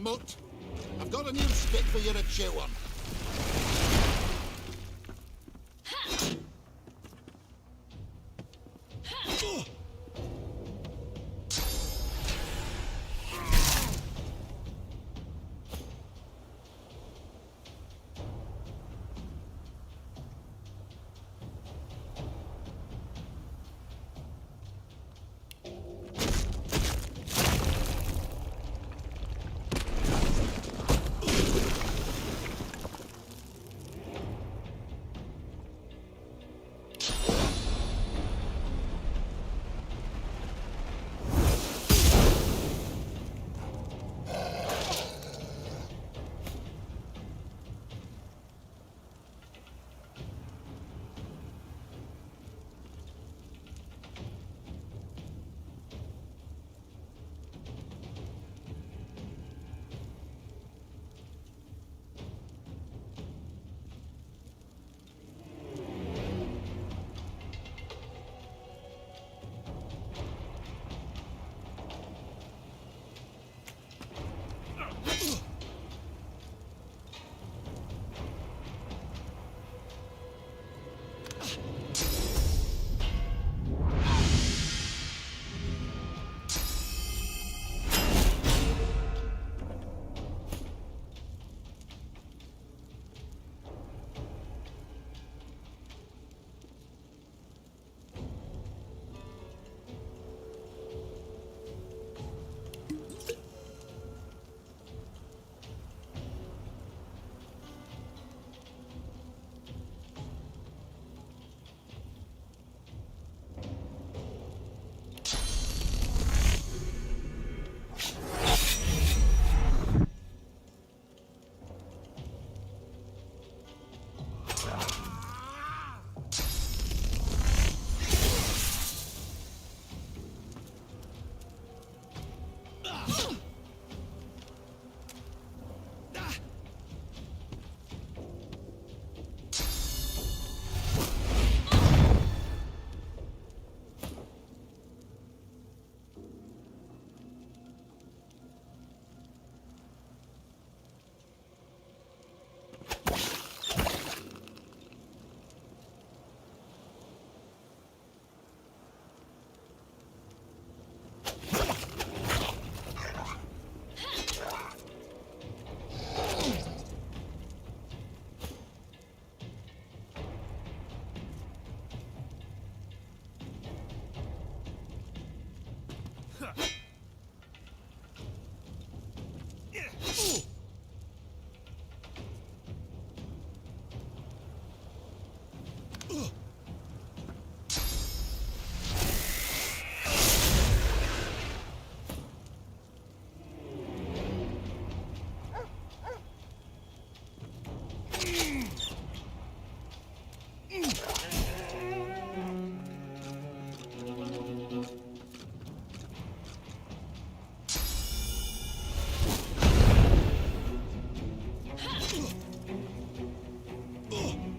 mutt. I've got a new stick for you to chew on.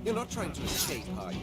You're not trying to escape, are you?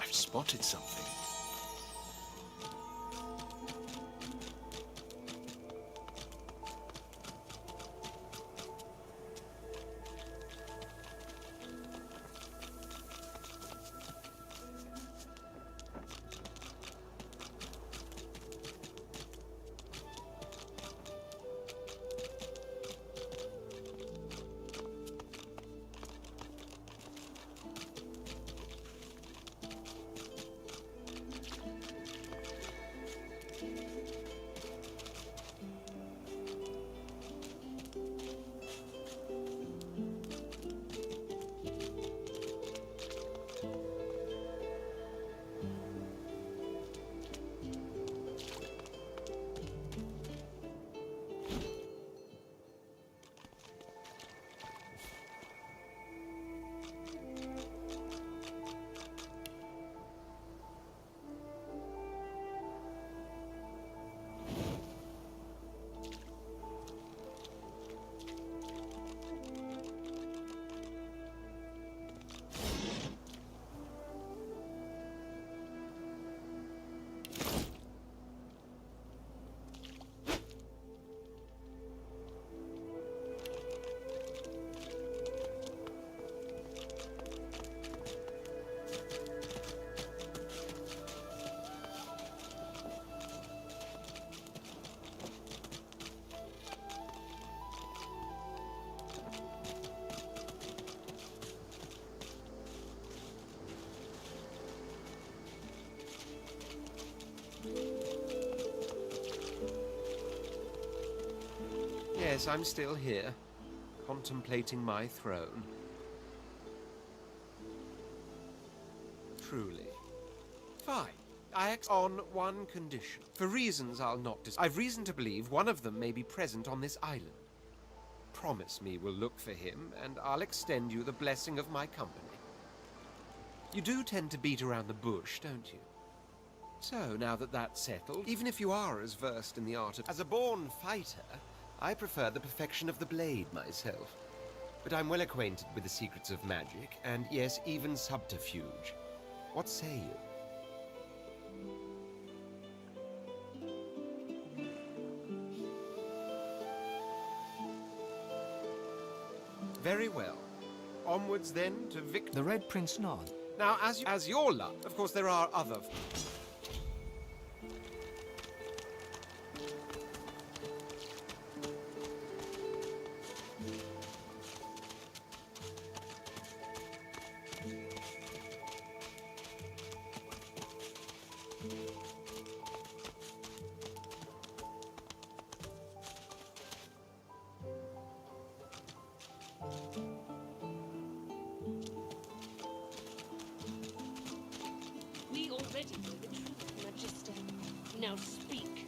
I've spotted something. Yes, I'm still here, contemplating my throne. Truly. Fine. I act on one condition. For reasons I'll not I've reason to believe one of them may be present on this island. Promise me we'll look for him, and I'll extend you the blessing of my company. You do tend to beat around the bush, don't you? So, now that that's settled, even if you are as versed in the art of... As a born fighter, I prefer the perfection of the blade myself. But I'm well acquainted with the secrets of magic, and yes, even subterfuge. What say you? Very well. Onwards then to The Red Prince nods. Now, as your luck, of course, there are other... We already know the truth, Magister. Now speak.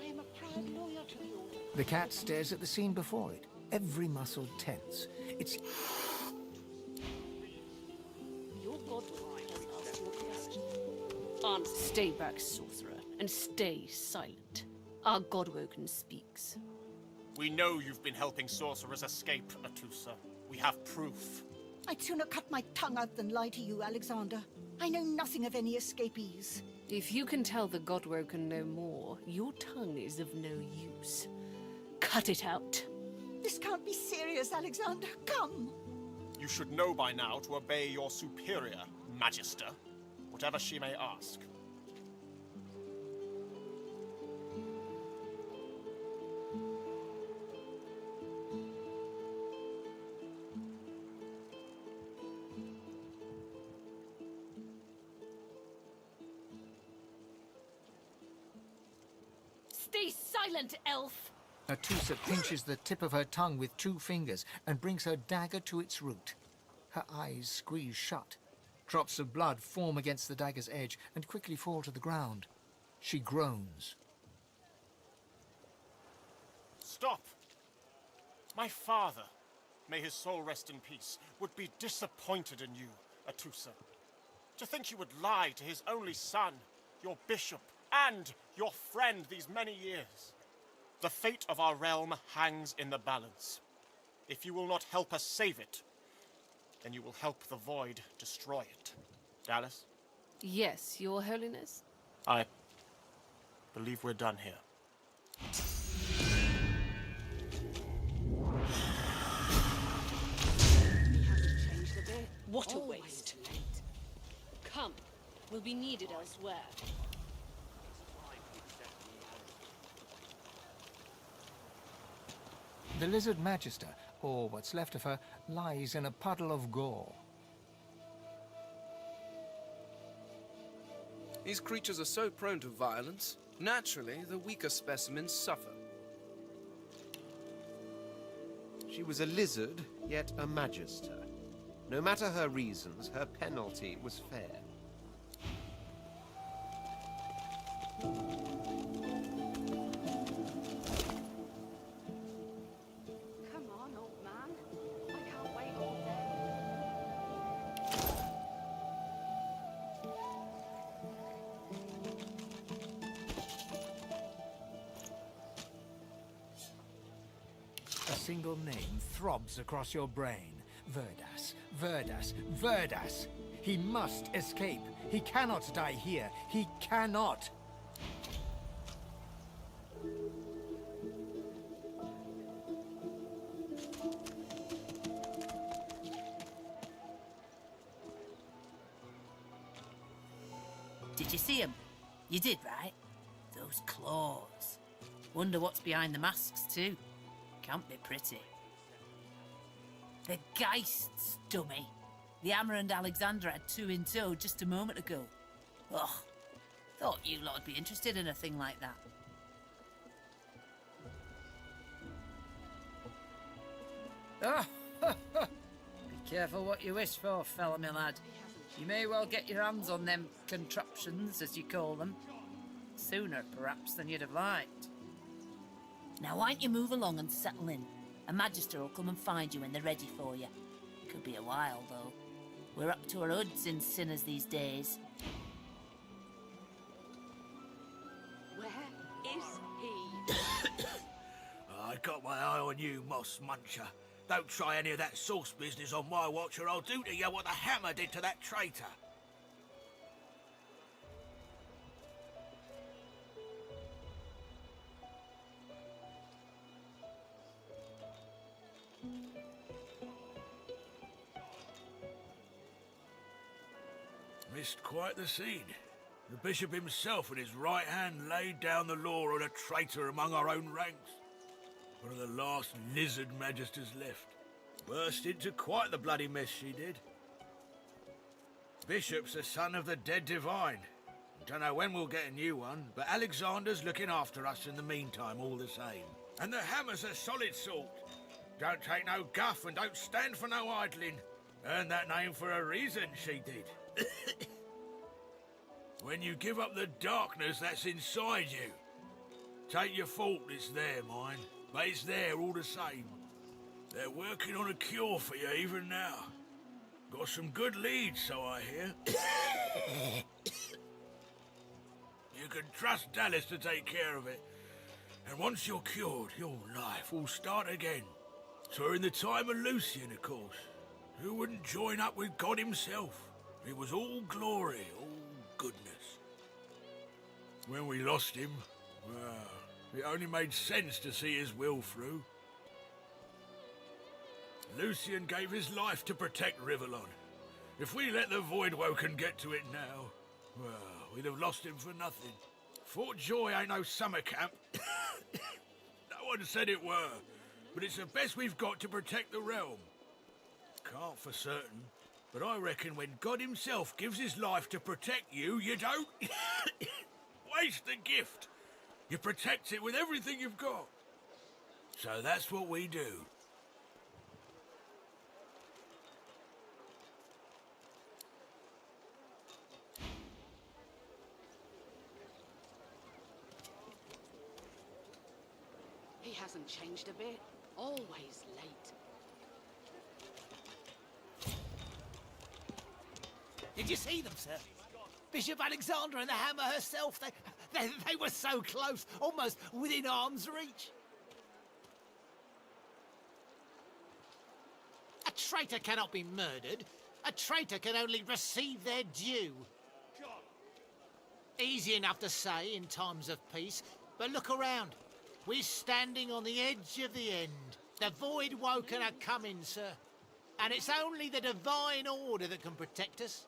I am a proud lawyer to the Order. The cat stares at the scene before it, every muscle tense. It's... Your godmother has asked you a question. Answer. Stay back, sorcerer, and stay silent. Our Godwoken speaks. We know you've been helping sorcerers escape, Atusa. We have proof. I'd sooner cut my tongue out than lie to you, Alexander. I know nothing of any escapees. If you can tell the Godwoken no more, your tongue is of no use. Cut it out. This can't be serious, Alexander. Come. You should know by now to obey your superior, Magister, whatever she may ask. Stay silent, elf! Atusa pinches the tip of her tongue with 2 fingers and brings her dagger to its root. Her eyes squeeze shut. Drops of blood form against the dagger's edge and quickly fall to the ground. She groans. Stop! My father, may his soul rest in peace, would be disappointed in you, Atusa. To think you would lie to his only son, your bishop, and your friend these many years. The fate of our realm hangs in the balance. If you will not help us save it, then you will help the Void destroy it. Dallas? Yes, your holiness? I believe we're done here. He hasn't changed a bit. What a waste. Come. We'll be needed elsewhere. The lizard magister, or what's left of her, lies in a puddle of gore. These creatures are so prone to violence. Naturally, the weaker specimens suffer. She was a lizard, yet a magister. No matter her reasons, her penalty was fair. Come on, old man. I can't wait all day. A single name throbs across your brain. Verdas, Verdas, Verdas. He must escape. He cannot die here. He cannot. Did you see 'em? You did, right? Those claws. Wonder what's behind the masks, too. Can't be pretty. The Geists, dummy. The Hammer and Alexander had 2 in tow just a moment ago. Ugh. Thought you lot would be interested in a thing like that. Oh, be careful what you wish for, fella me lad. You may well get your hands on them contraptions, as you call them. Sooner, perhaps, than you'd have liked. Now, why don't you move along and settle in? A magister will come and find you when they're ready for you. Could be a while, though. We're up to our hoods in sinners these days. Where is he? I got my eye on you, Moss Muncher. Don't try any of that sauce business on my watch or I'll do to you what the hammer did to that traitor. Missed quite the scene. The bishop himself with his right hand laid down the law on a traitor among our own ranks. One of the last lizard magisters left. Burst into quite the bloody mess she did. Bishop's the son of the dead divine. Don't know when we'll get a new one, but Alexander's looking after us in the meantime all the same. And the hammer's a solid sort. Don't take no guff and don't stand for no idling. Earned that name for a reason, she did. When you give up the darkness that's inside you, take your fault it's there, mine, but it's there all the same. They're working on a cure for you even now. Got some good leads, so I hear. You can trust Dallas to take care of it. And once you're cured, your life will start again. During the time of Lucian, of course. Who wouldn't join up with God himself? It was all glory, all goodness. When we lost him, well, it only made sense to see his will through. Lucian gave his life to protect Rivellon. If we let the Voidwoken get to it now, well, we'd have lost him for nothing. Fort Joy ain't no summer camp. No one said it were, but it's the best we've got to protect the realm. Can't for certain, but I reckon when God himself gives his life to protect you, you don't waste the gift. You protect it with everything you've got. So that's what we do. He hasn't changed a bit. Always late. Did you see them, sir? Bishop Alexander and the Hammer herself, they were so close, almost within arm's reach. A traitor cannot be murdered. A traitor can only receive their due. Easy enough to say in times of peace, but look around. We're standing on the edge of the end. The Voidwoken are coming, sir. And it's only the divine order that can protect us.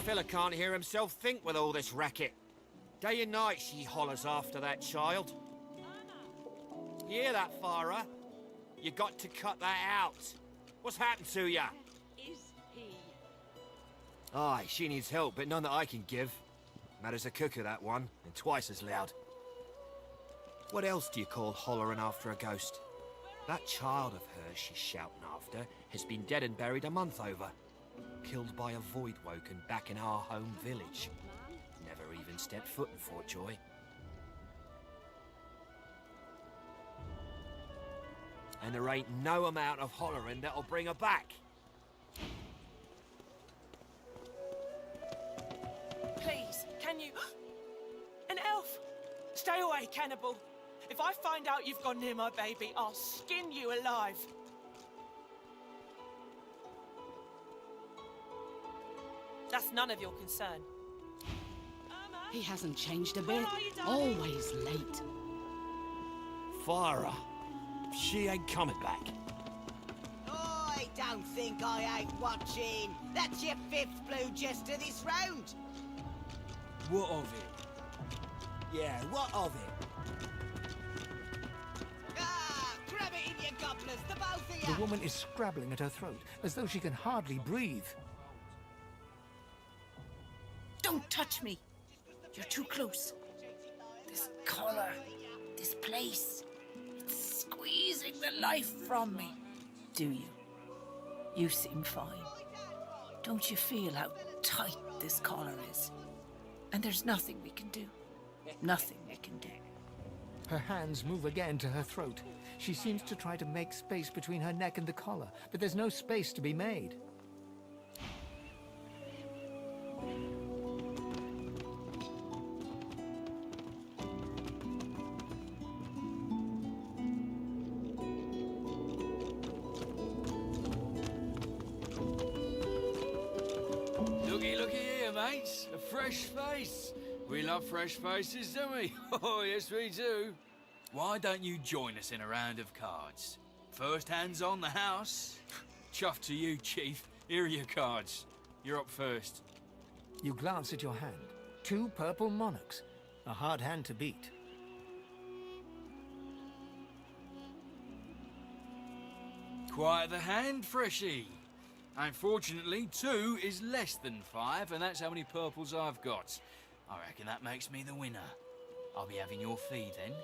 Fella can't hear himself think with all this racket. Day and night she hollers after that child. You hear that, Farah? You got to cut that out. What's happened to ya? Is he? Aye, she needs help, but none that I can give. Mad as a cooker, that one, and twice as loud. What else do you call hollering after a ghost? That child of hers she's shouting after has been dead and buried a month over. Killed by a Voidwoken back in our home village. Never even stepped foot in Fort Joy. And there ain't no amount of hollering that'll bring her back. Please, can you... An elf! Stay away, cannibal. If I find out you've gone near my baby, I'll skin you alive. That's none of your concern. He hasn't changed a bit. Always late. Farah. She ain't coming back. I don't think I ain't watching. That's your fifth blue jester this round. What of it? Yeah, what of it? Ah, grab it in your gobblers, the both of you. The woman is scrabbling at her throat, as though she can hardly breathe. Don't touch me. You're too close. This collar, this place, it's squeezing the life from me. Do you? You seem fine. Don't you feel how tight this collar is? And there's nothing we can do. Nothing we can do. Her hands move again to her throat. She seems to try to make space between her neck and the collar, but there's no space to be made. Looky here, mates. A fresh face. We love fresh faces, don't we? Oh, yes, we do. Why don't you join us in a round of cards? First hands on the house. Chuff to you, Chief. Here are your cards. You're up first. You glance at your hand. 2 purple monarchs. A hard hand to beat. Quite the hand, Freshie. Unfortunately, 2 is less than 5, and that's how many purples I've got. I reckon that makes me the winner. I'll be having your fee then.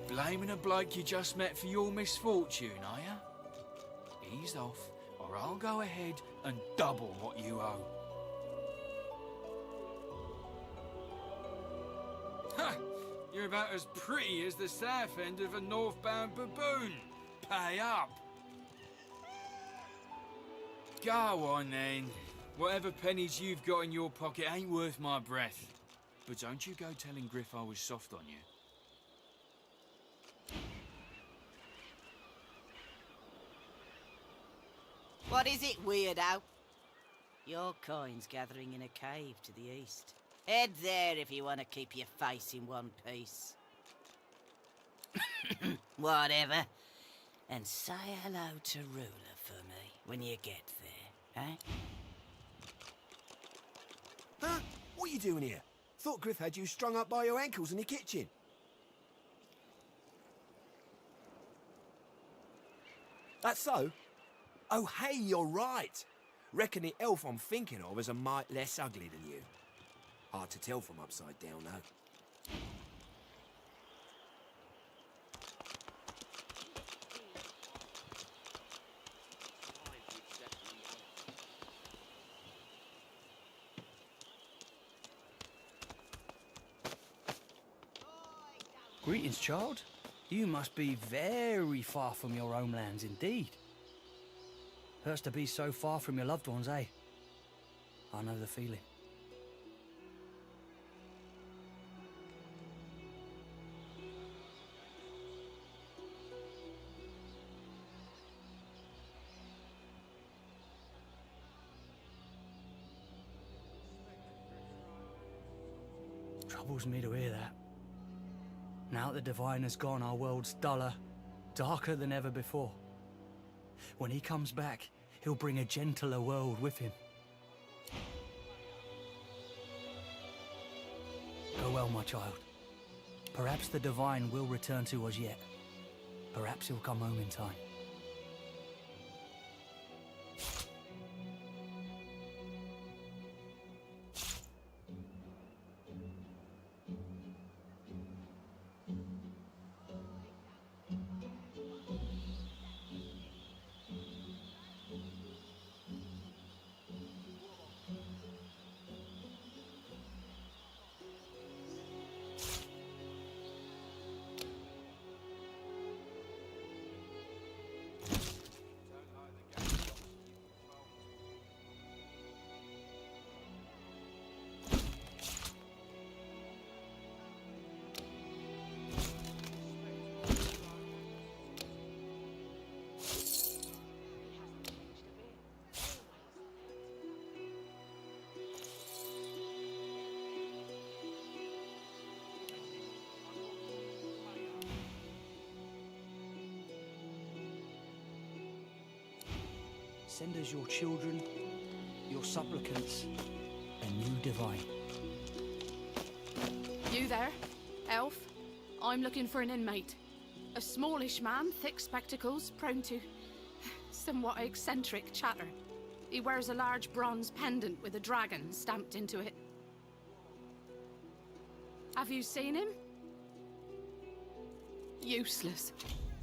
Blaming a bloke you just met for your misfortune, are ya? Ease off, or I'll go ahead and double what you owe. Ha! You're about as pretty as the south end of a northbound baboon. Pay up. Go on then. Whatever pennies you've got in your pocket ain't worth my breath. But don't you go telling Griff I was soft on you. What is it, weirdo? Your coin's gathering in a cave to the east. Head there if you want to keep your face in one piece. Whatever. And say hello to Ruler for me when you get there, eh? Huh? What are you doing here? Thought Griff had you strung up by your ankles in the kitchen. That's so? Oh, hey, you're right. Reckon the elf I'm thinking of is a mite less ugly than you. Hard to tell from upside down, though. Greetings, child. You must be very far from your homelands indeed. Hurts to be so far from your loved ones, eh? I know the feeling. Troubles me to hear that. Now that the Divine has gone, our world's duller, darker than ever before. When he comes back, he'll bring a gentler world with him. Go well, my child. Perhaps the Divine will return to us yet. Perhaps he'll come home in time. Send us your children, your supplicants, a new Divine. You there, elf? I'm looking for an inmate. A smallish man, thick spectacles, prone to somewhat eccentric chatter. He wears a large bronze pendant with a dragon stamped into it. Have you seen him? Useless.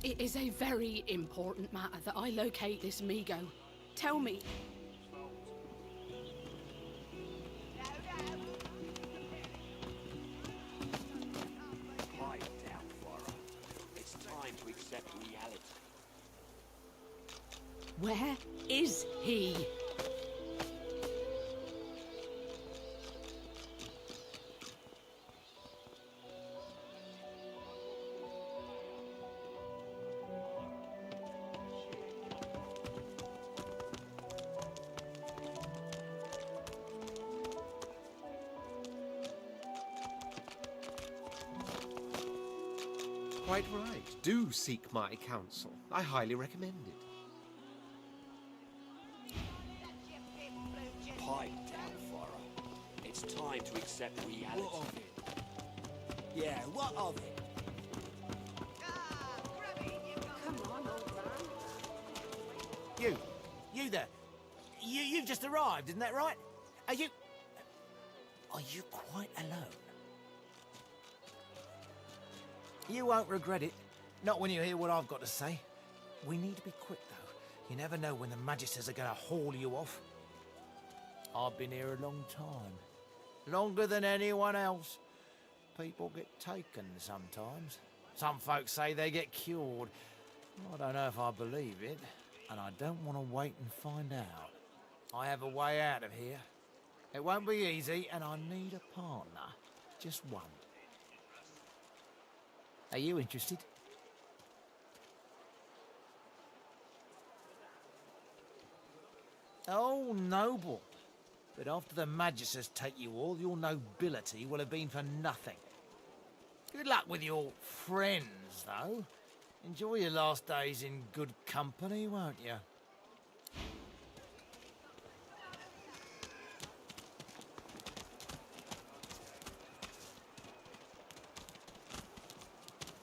It is a very important matter that I locate this Migo. Tell me. Quiet down, Farah. It's time to accept reality. Where is he? quite right. Do seek my counsel. I highly recommend it. Pipe down, Farah. It's time to accept reality. What of it? Yeah, what of it? Come on, old man. You there. You've just arrived, isn't that right? Are you quite alone? You won't regret it. Not when you hear what I've got to say. We need to be quick, though. You never know when the Magisters are going to haul you off. I've been here a long time. Longer than anyone else. People get taken sometimes. Some folks say they get cured. I don't know if I believe it, and I don't want to wait and find out. I have a way out of here. It won't be easy, and I need a partner. Just one. Are you interested? Oh, noble. But after the Magisters take you all, your nobility will have been for nothing. Good luck with your friends, though. Enjoy your last days in good company, won't you?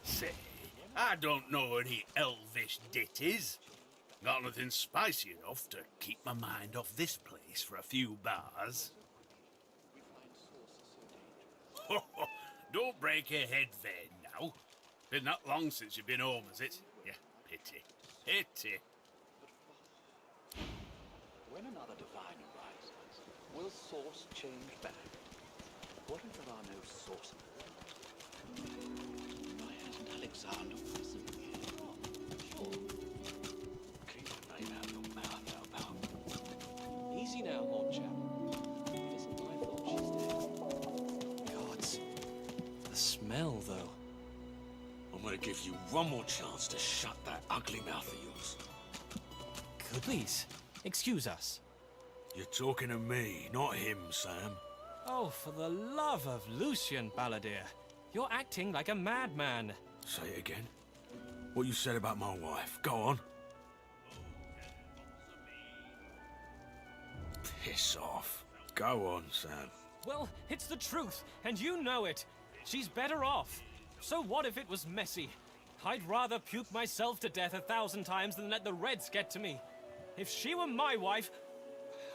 Say, I don't know any elvish ditties. Got nothing spicy enough to keep my mind off this place for a few bars. Don't break your head vain now. Been that long since you've been home, has it? Yeah, pity. Pity. When another divine arises, will source change back? What if there are no sources? Why hasn't Alexander risen here? Sure. Keep your name out of your mouth, pal. Easy now, old chap. It isn't my fault she's dead. Gods. The smell, though. I'm gonna give you one more chance to shut that ugly mouth of yours. Please, excuse us. You're talking to me, not him, Sam. Oh, for the love of Lucian, Balladeer. You're acting like a madman. Say it again. What you said about my wife. Go on. Piss off. Go on, Sam. Well, it's the truth, and you know it. She's better off. So what if it was messy? I'd rather puke myself to death 1,000 times than let the Reds get to me. If she were my wife,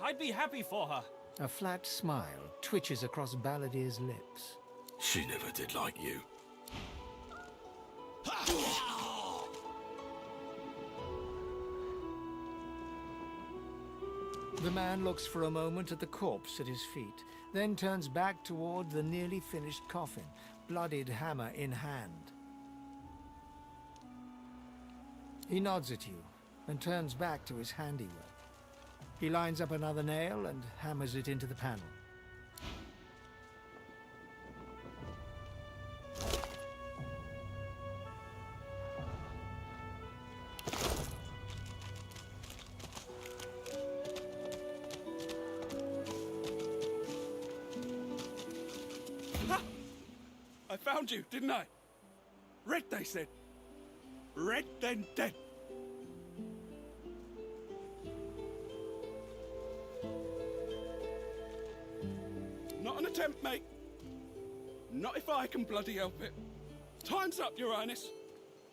I'd be happy for her. A flat smile twitches across Balladeer's lips. She never did like you. The man looks for a moment at the corpse at his feet, then turns back toward the nearly finished coffin, bloodied hammer in hand. He nods at you and turns back to his handiwork. He lines up another nail and hammers it into the panel. I found you, didn't I? Red, they said. Red, then dead. Not an attempt, mate. Not if I can bloody help it. Time's up, Your Highness.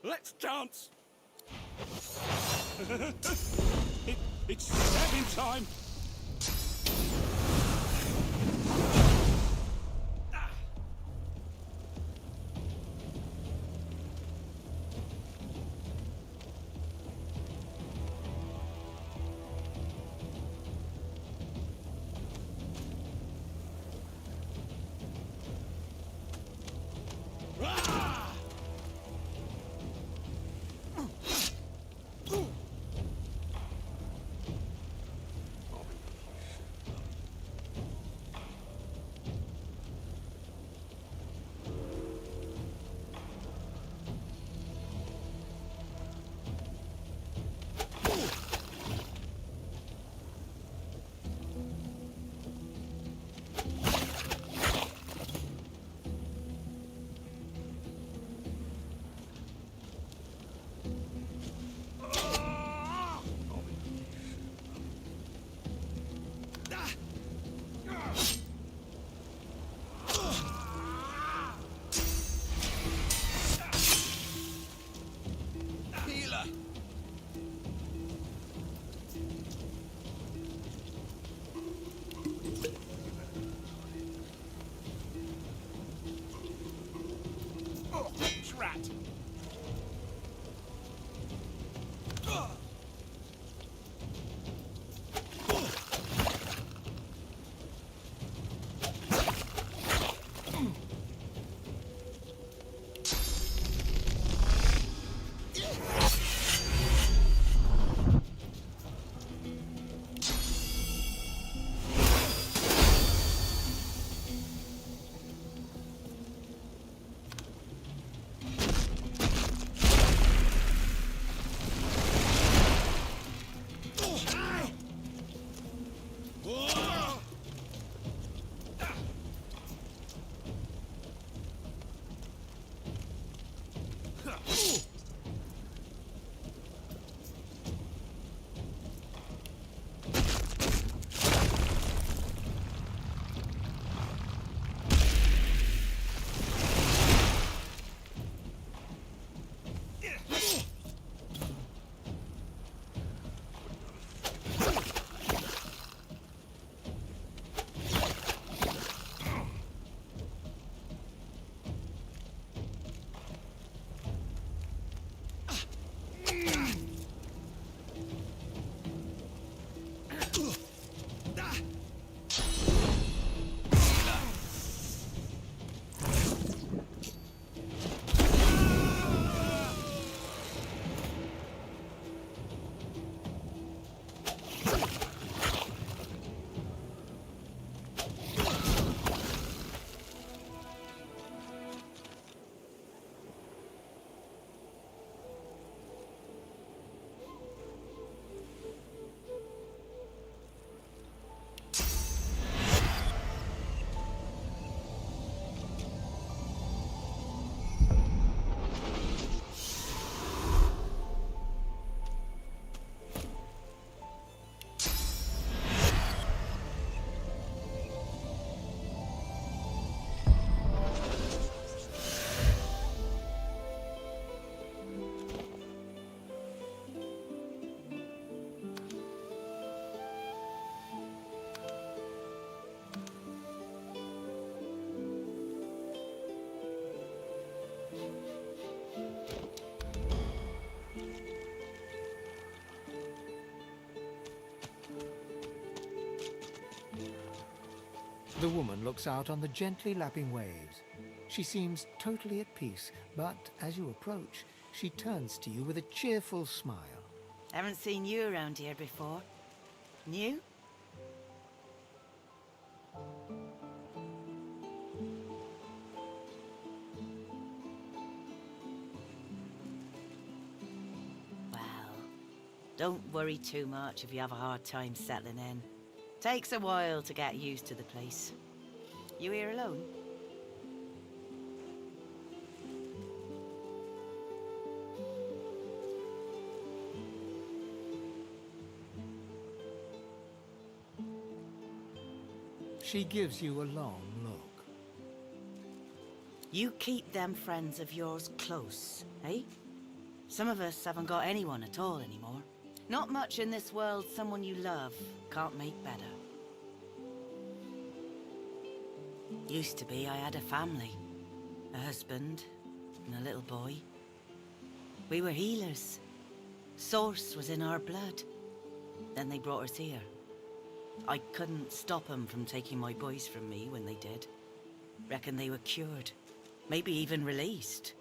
Let's dance. It's stabbing time. The woman looks out on the gently lapping waves. She seems totally at peace, but as you approach, she turns to you with a cheerful smile. Haven't seen you around here before. New? Well, don't worry too much if you have a hard time settling in. Takes a while to get used to the place. You here alone? She gives you a long look. You keep them friends of yours close, eh? Some of us haven't got anyone at all anymore. Not much in this world someone you love can't make better. Used to be I had a family. A husband and a little boy. We were healers. Source was in our blood. Then they brought us here. I couldn't stop them from taking my boys from me when they did. Reckon they were cured. Maybe even released.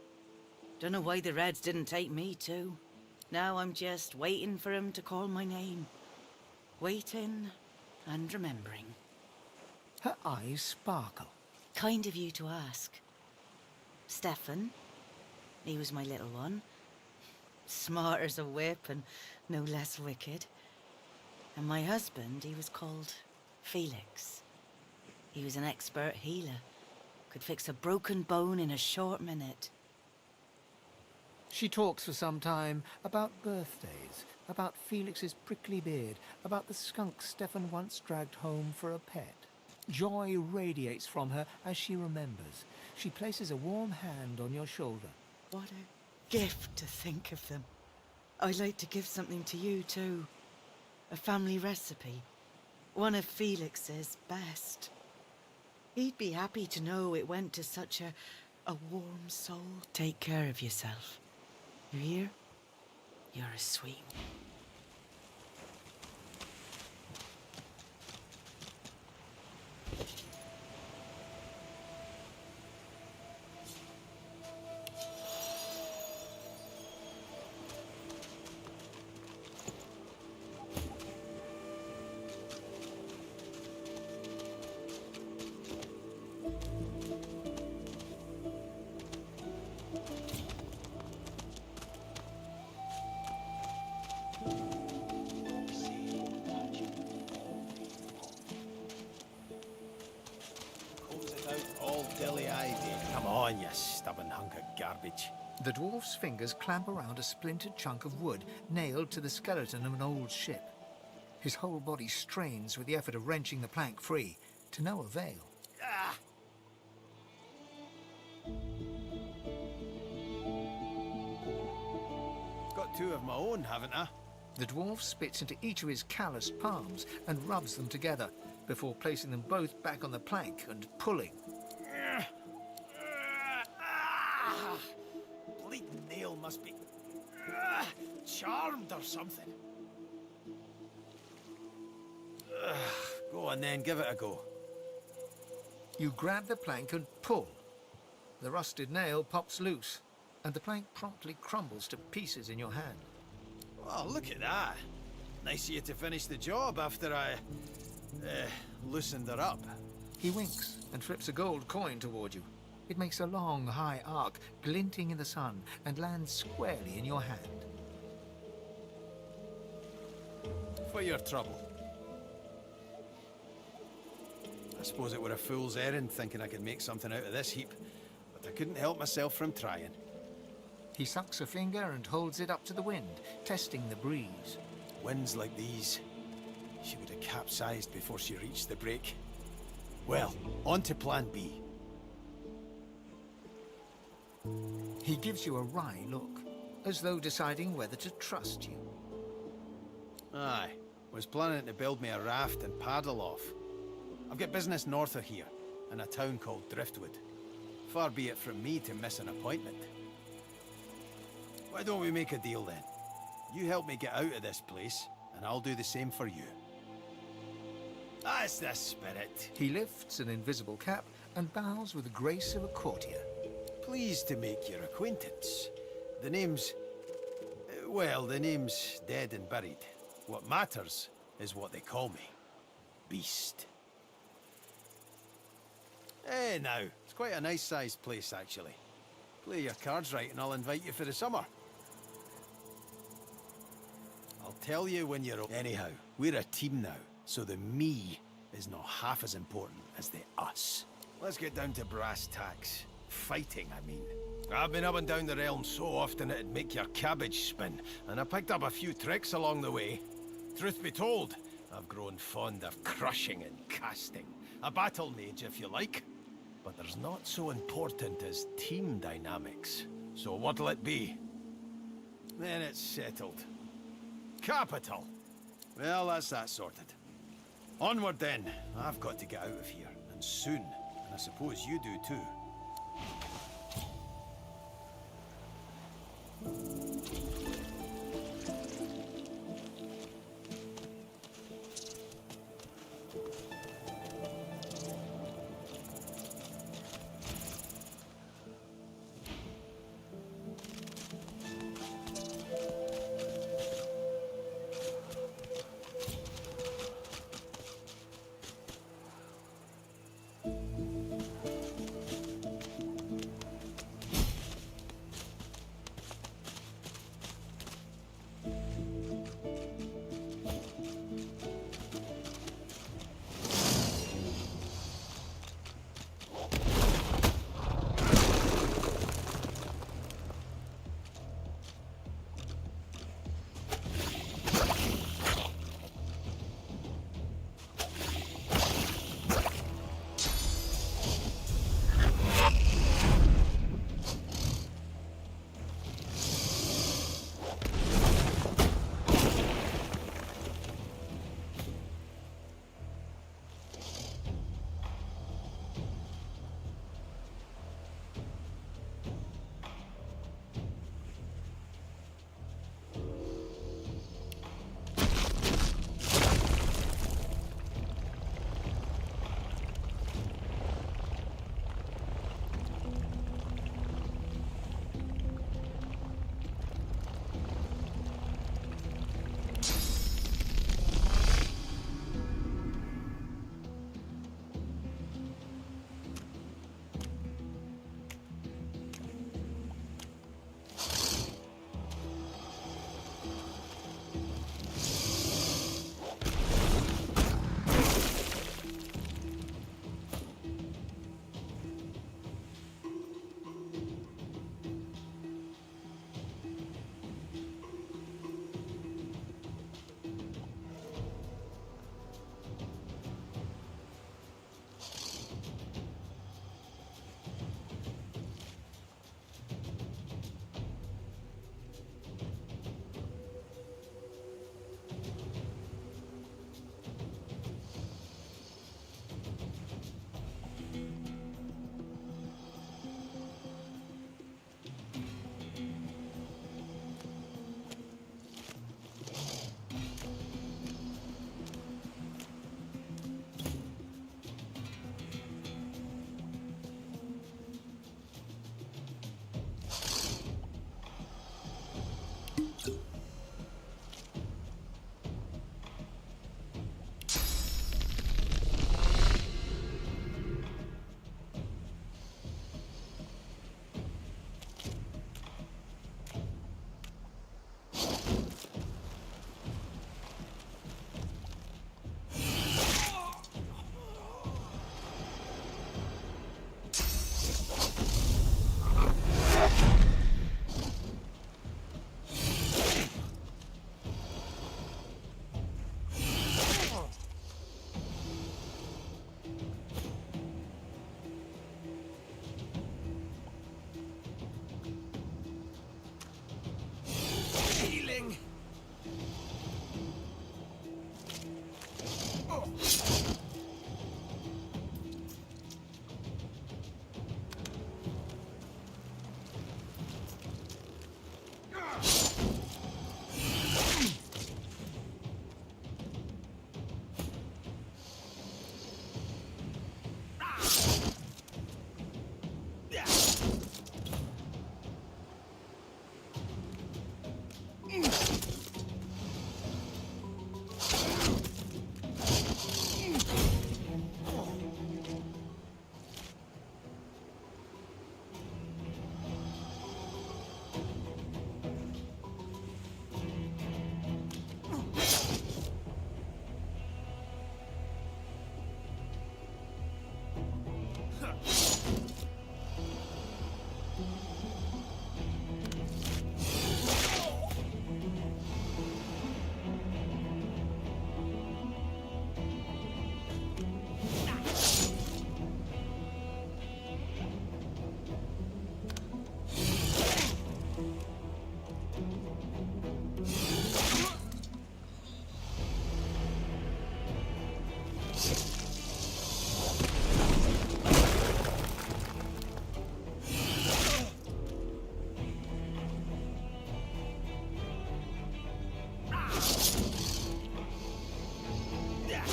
Don't know why the Reds didn't take me too. Now I'm just waiting for him to call my name. Waiting and remembering. Her eyes sparkle. Kind of you to ask. Stefan. He was my little one. Smart as a whip and no less wicked. And my husband, he was called Felix. He was an expert healer. Could fix a broken bone in a short minute. She talks for some time about birthdays, about Felix's prickly beard, about the skunk Stefan once dragged home for a pet. Joy radiates from her as she remembers. She places a warm hand on your shoulder. What a gift to think of them. I'd like to give something to you too. A family recipe. One of Felix's best. He'd be happy to know it went to such a warm soul. Take care of yourself. You hear? You're a sweet one. Come on, you stubborn hunk of garbage. The dwarf's fingers clamp around a splintered chunk of wood nailed to the skeleton of an old ship. His whole body strains with the effort of wrenching the plank free, to no avail. Got two of my own, haven't I? The dwarf spits into each of his calloused palms and rubs them together, before placing them both back on the plank and pulling. Bleeding nail must be charmed or something. Go on then, give it a go. You grab the plank and pull. The rusted nail pops loose, and the plank promptly crumbles to pieces in your hand. Oh, look at that. Nice of you to finish the job after I loosened her up. He winks and flips a gold coin toward you. It makes a long, high arc, glinting in the sun, and lands squarely in your hand. For your trouble. I suppose it were a fool's errand thinking I could make something out of this heap, but I couldn't help myself from trying. He sucks a finger and holds it up to the wind, testing the breeze. Winds like these, she would have capsized before she reached the break. Well, on to plan B. He gives you a wry look, as though deciding whether to trust you. Aye, was planning to build me a raft and paddle off. I've got business north of here, in a town called Driftwood. Far be it from me to miss an appointment. Why don't we make a deal then? You help me get out of this place, and I'll do the same for you. That's the spirit. He lifts an invisible cap and bows with the grace of a courtier. Pleased to make your acquaintance. The name's... well, the name's dead and buried. What matters is what they call me. Beast. Eh, now, it's quite a nice-sized place, actually. Play your cards right and I'll invite you for the summer. I'll tell you when you're... Anyhow, we're a team now, so the me is not half as important as the us. Let's get down to brass tacks. Fighting, I mean. I've been up and down the realm so often it'd make your cabbage spin, and I picked up a few tricks along the way. Truth be told, I've grown fond of crushing and casting. A battle mage, if you like. But there's not so important as team dynamics. So what'll it be? Then it's settled. Capital! Well, that's that sorted. Onward then. I've got to get out of here, and soon. And I suppose you do too.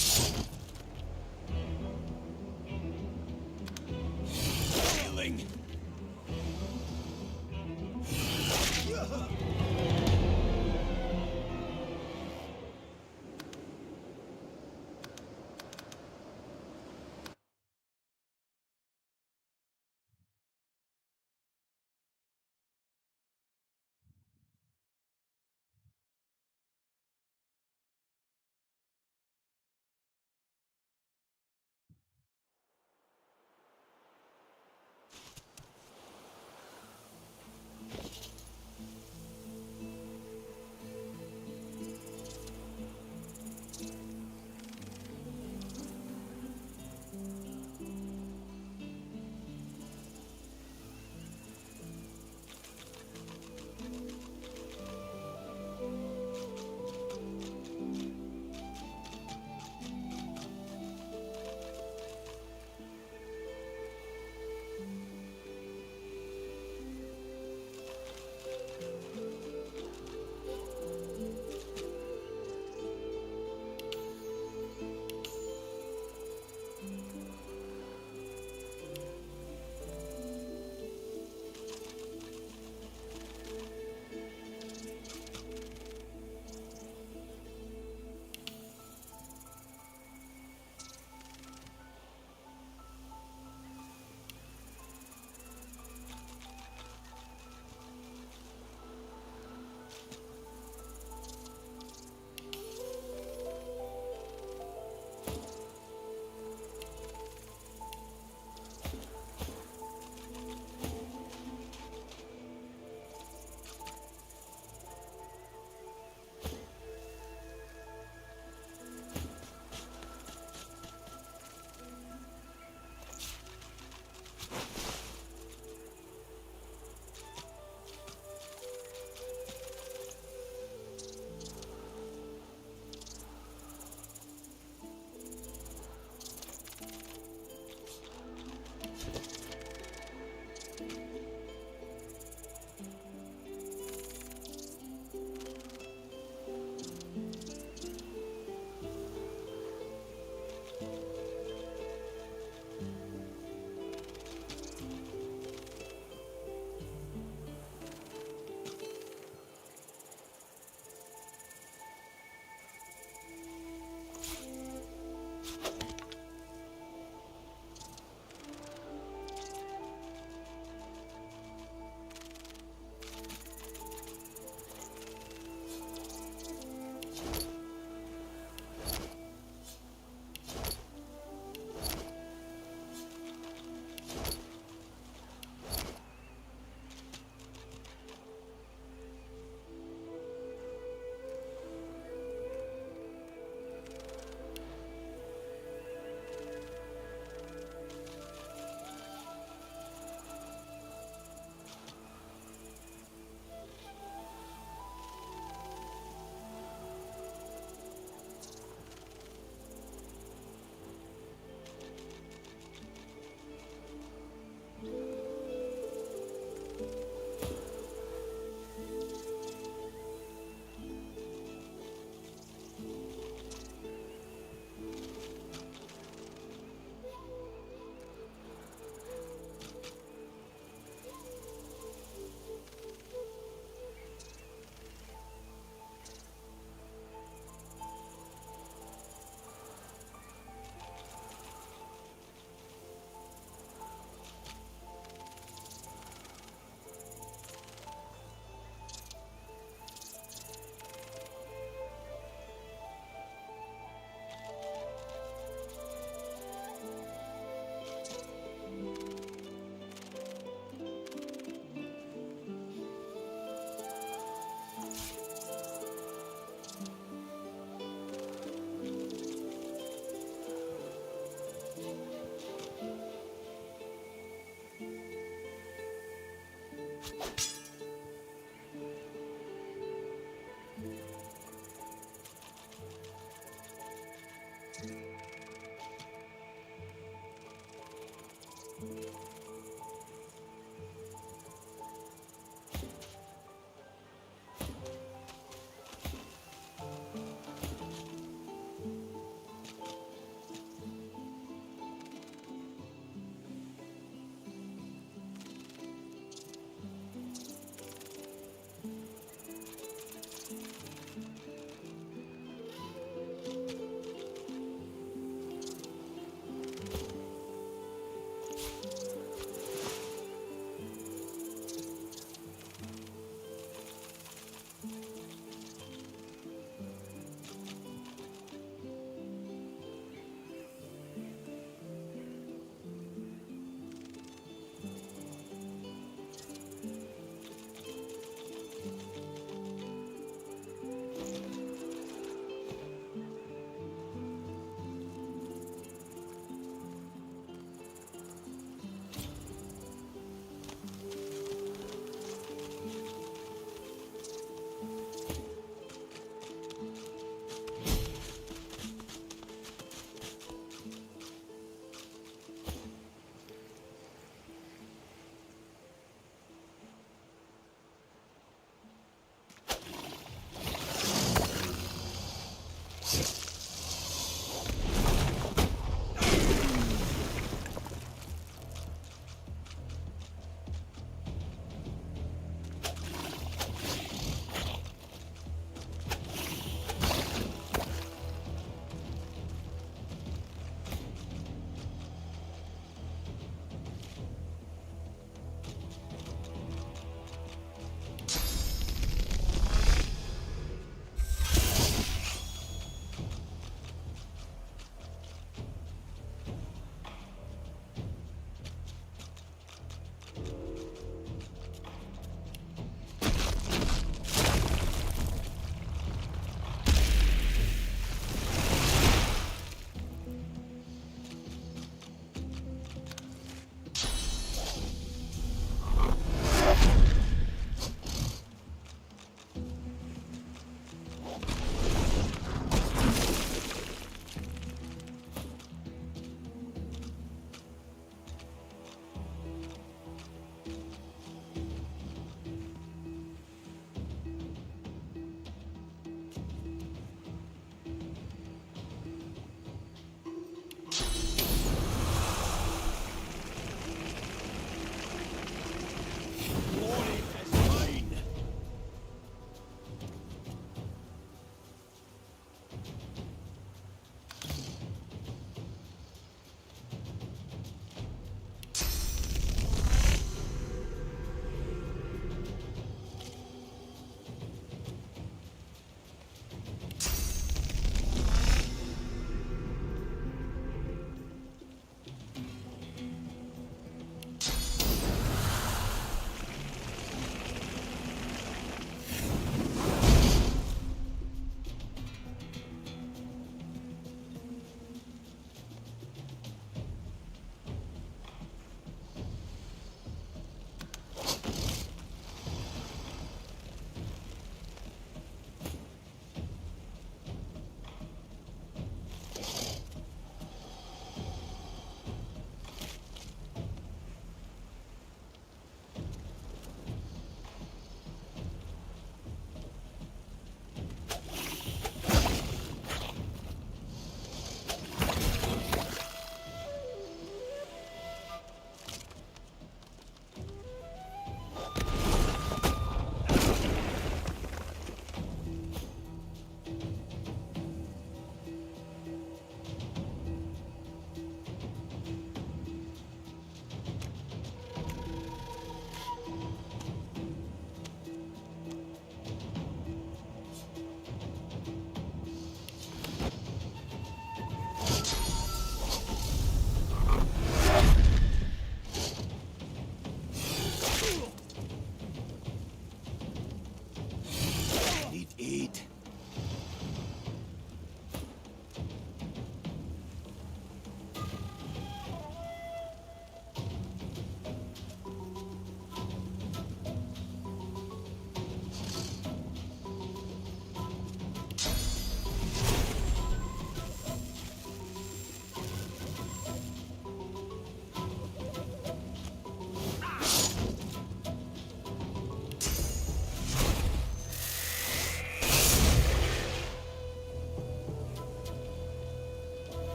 Healing.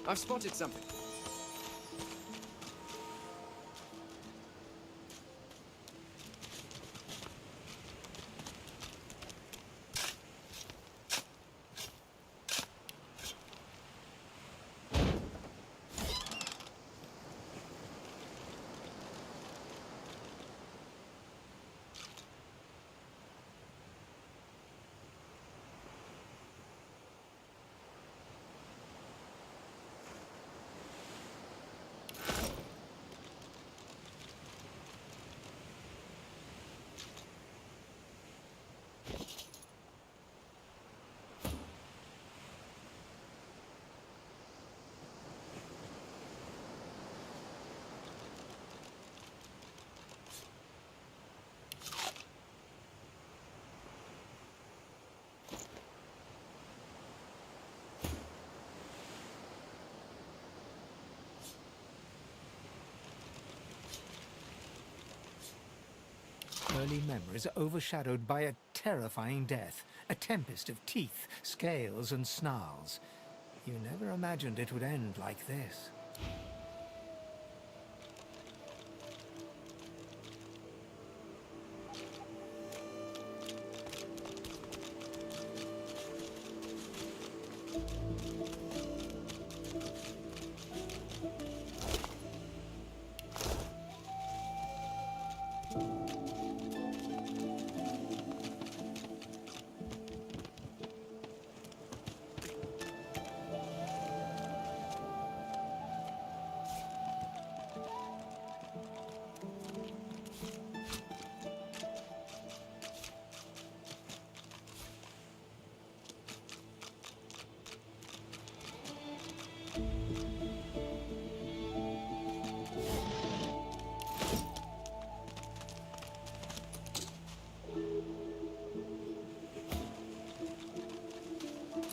I've spotted something. Early memories are overshadowed by a terrifying death, a tempest of teeth, scales and snarls. You never imagined it would end like this.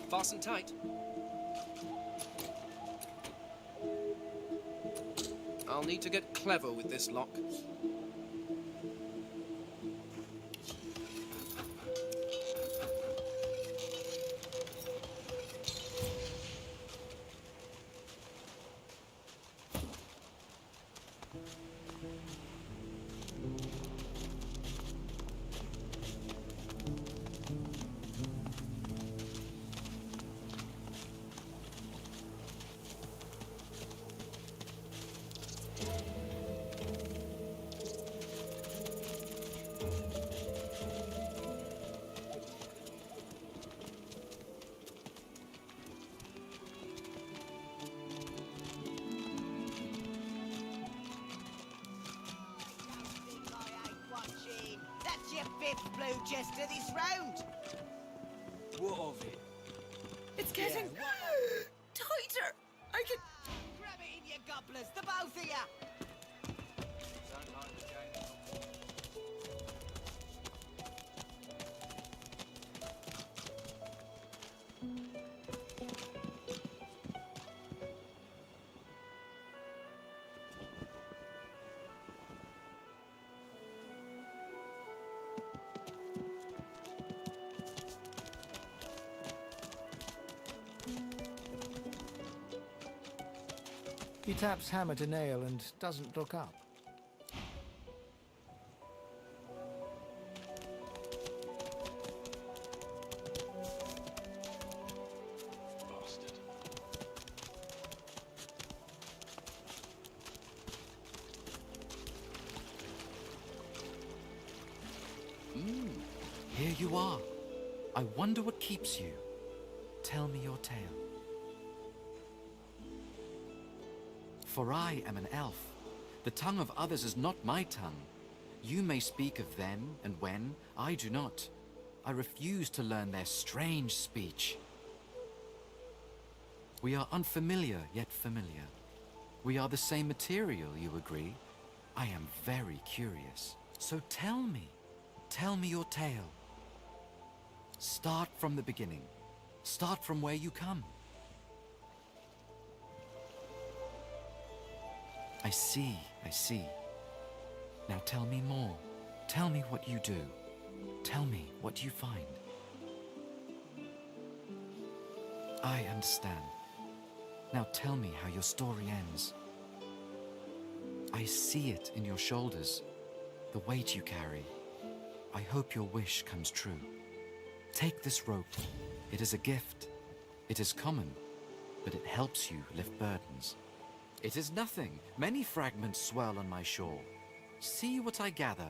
Fasten tight. I'll need to get clever with this lock. That's your fifth blue chest of this round. What of it? It's getting tighter. I can grab it in your gobblers, the both of you. He taps hammer to nail and doesn't look up. Bastard. Here you are. I wonder what keeps you. Tell me your tale. For I am an elf. The tongue of others is not my tongue. You may speak of them and when, I do not. I refuse to learn their strange speech. We are unfamiliar, yet familiar. We are the same material, you agree? I am very curious. So tell me your tale. Start from the beginning. Start from where you come. I see. Now tell me more. Tell me what you do. Tell me what you find. I understand. Now tell me how your story ends. I see it in your shoulders, the weight you carry. I hope your wish comes true. Take this rope. It is a gift. It is common, but it helps you lift burdens. It is nothing. Many fragments swirl on my shore. See what I gather.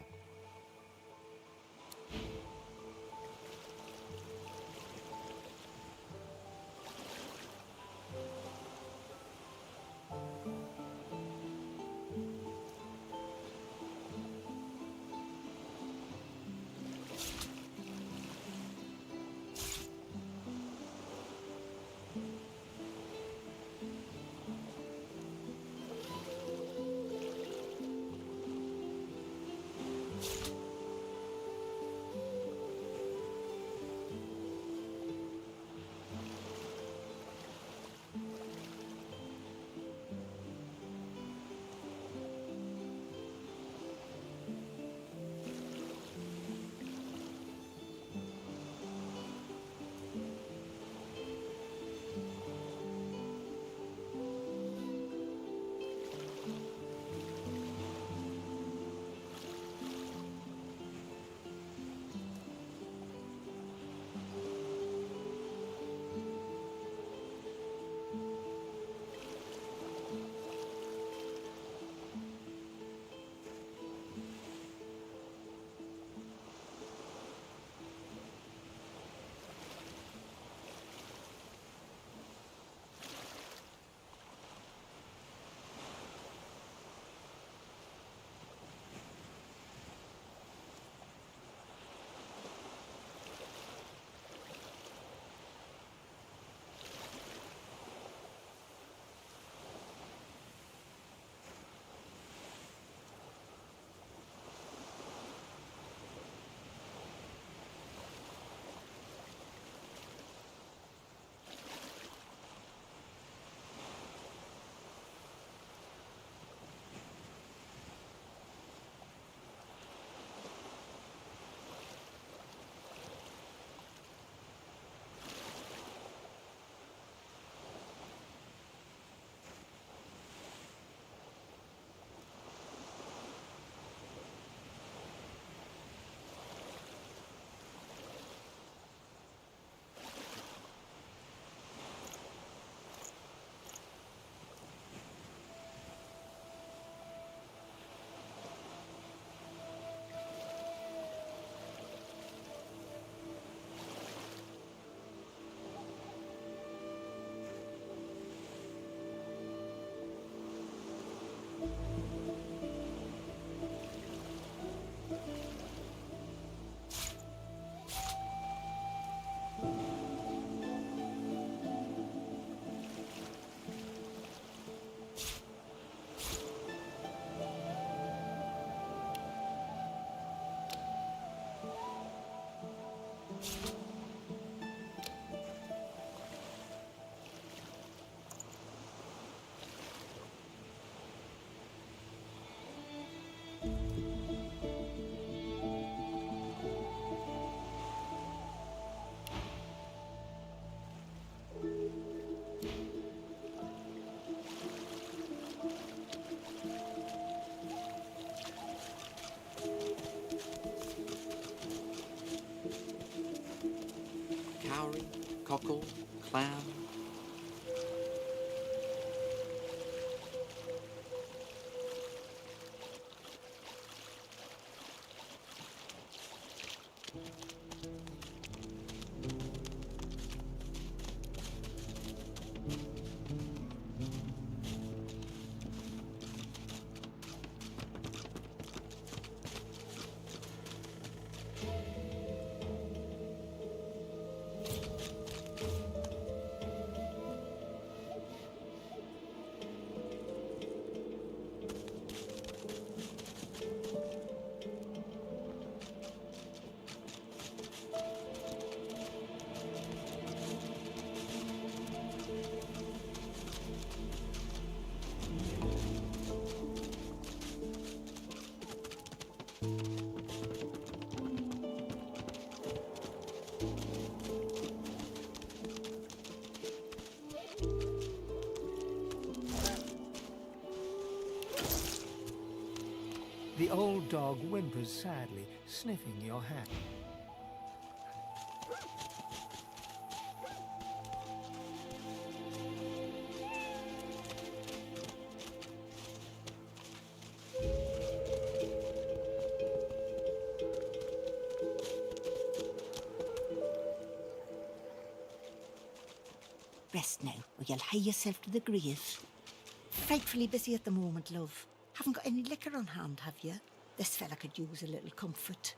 Cowrie, cockle, clam. The old dog whimpers sadly, sniffing your hand. Rest now, or you'll hie yourself to the grave. Frightfully busy at the moment, love. Haven't got any liquor on hand, have you? This fella could use a little comfort.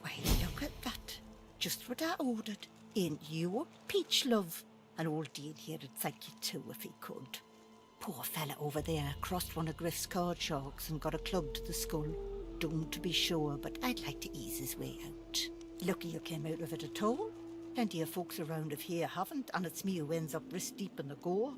Why, look at that. Just what I ordered. Ain't you a peach, love? An old Dean here'd thank you too if he could. Poor fella over there crossed one of Griff's card sharks and got a club to the skull. Doomed to be sure, but I'd like to ease his way out. Lucky you came out of it at all. Plenty of folks around of here haven't, and it's me who ends up wrist deep in the gore.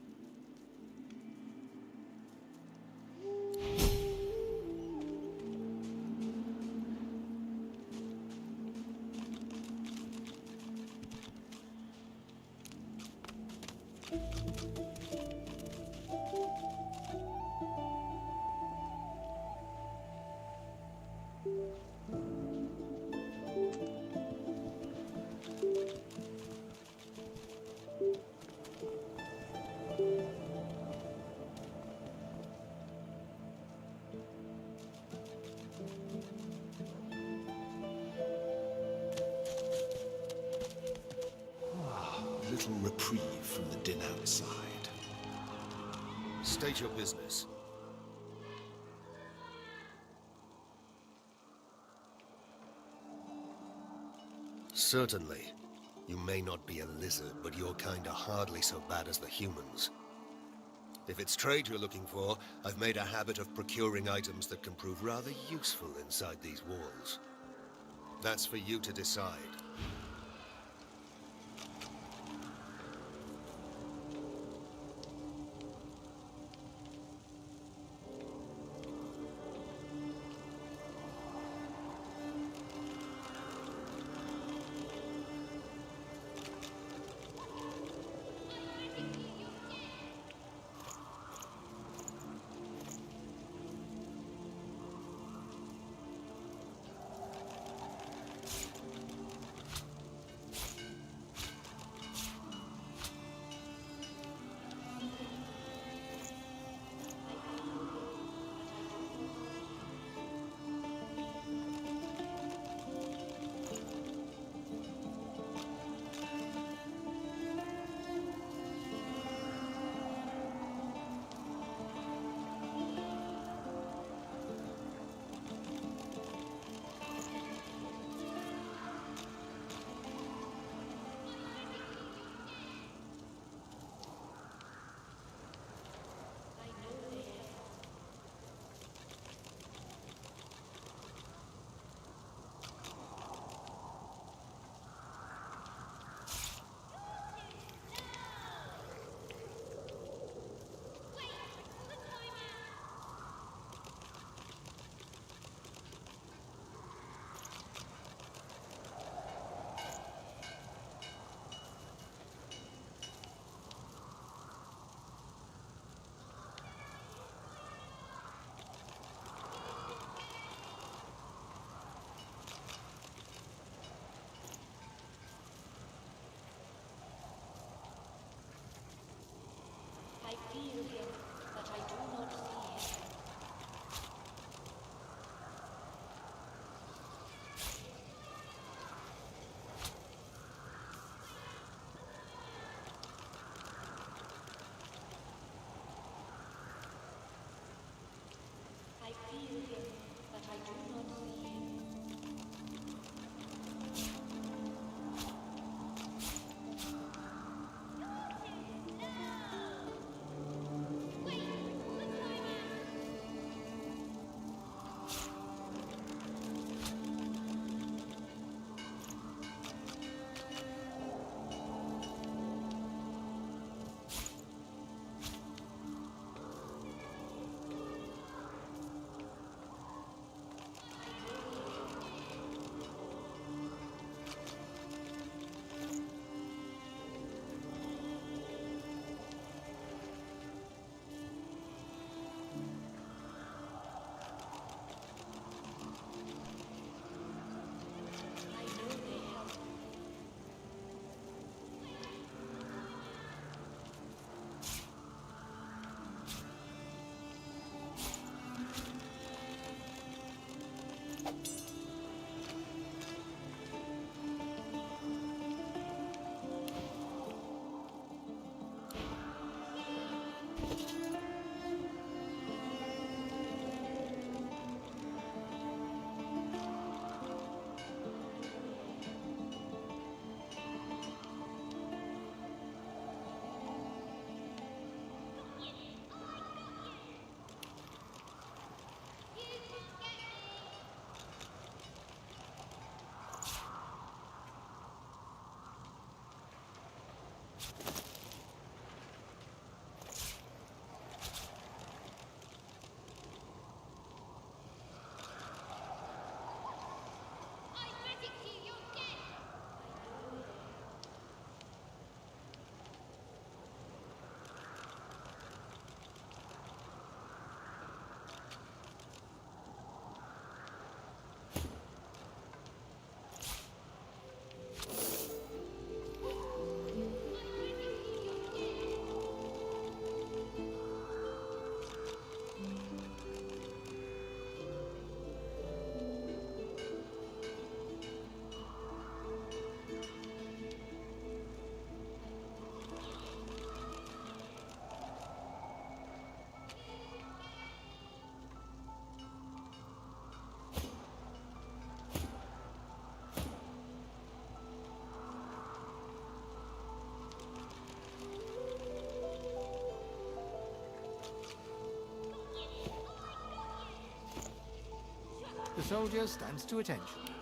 Little reprieve from the din outside. State your business. Certainly. You may not be a lizard, but you're kinda hardly so bad as the humans. If it's trade you're looking for, I've made a habit of procuring items that can prove rather useful inside these walls. That's for you to decide. I feel him, but I do not see him. I feel him, but I do not see him. The soldier stands to attention.